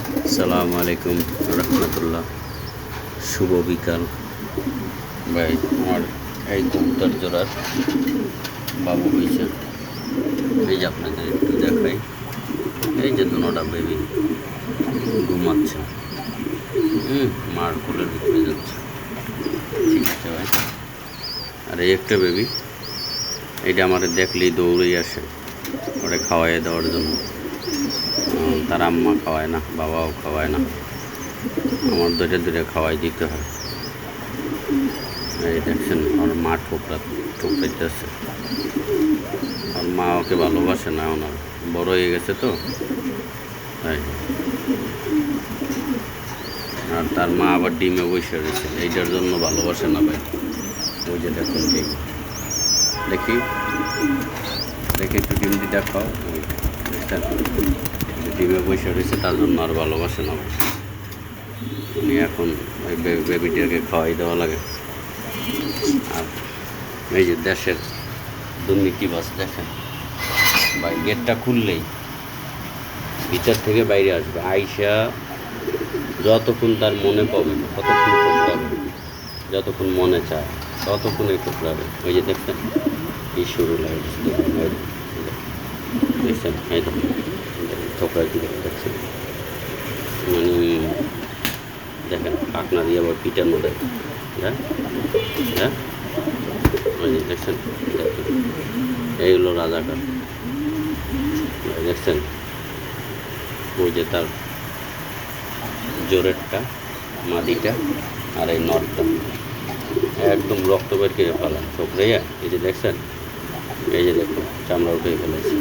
আসসালামু আলাইকুম রহমতুল্লাহ। শুভ বিকাল ভাই। আমার এই কবুতর জোড়ার বাবু হয়েছে, এই যে আপনাদের একটু দেখাই। এই যে দুনোটা বেবি ঘুমাচ্ছে, মার কোলের ভিতরে যাচ্ছে। ঠিক আছে ভাই। আর এই একটা বেবি, এইটা আমার দেখলেই দৌড়েই আসে ওরে খাওয়াই দেওয়ার জন্য। তার আম্মা খাওয়ায় না, বাবাও খাওয়ায় না, আমার ধরে ধরে খাওয়াই দিতে হয়। এই দেখছেন ওর মা ঠোকরাইতেছে। ওর মা ওকে ভালোবাসে না, ওনার বড় হয়ে গেছে তো তাই। আর তার মা আবার ডিমে বসে রয়েছে, এইটার জন্য ভালোবাসে না ভাই। ওই যে দেখুন ডিম, দেখি দেখি একটু ডিম দিটা খাও। দেখছেন ডিমে বসে রয়েছে, তার জন্য আর ভালোবাসে না ভাই। উনি এখন ওই বেবিটাকে খাওয়াই দেওয়া লাগে। আর এই যে দেশের দুর্নীতিবাজ দেখেন ভাই, গেটটা খুললেই ভিতর থেকে বাইরে আসবে, আইসা যতক্ষণ তার মনে পাবে ততক্ষণ ঠোকরাবে, যতক্ষণ মনে চায় ততক্ষণই ঠোকরাবে। ওই যে দেখছেন এই শুরু লাগে, দেখছেন এই ঠোকরাই দেখছেন, মানে দেখেন পাকনা দিয়ে আবার পিটানো দেয়। হ্যাঁ হ্যাঁ, ওই যে দেখছেন, দেখেন এইগুলো রাজাকার। দেখছেন ওই যে তার জোরেরটা, মাদিটা, আর এই নটটা একদম রক্ত বের করে ফেলা ঠোকরাইয়া। এই যে দেখছেন, এই যে দেখুন চামড়া উঠে ফেলেছে।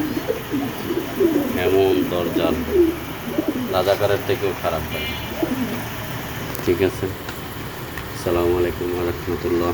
এমন দরজাল, রাজাকারের থেকেও খারাপ হয়। ঠিক আছে, আসসালামু আলাইকুম ওয়া রাহমাতুল্লাহ।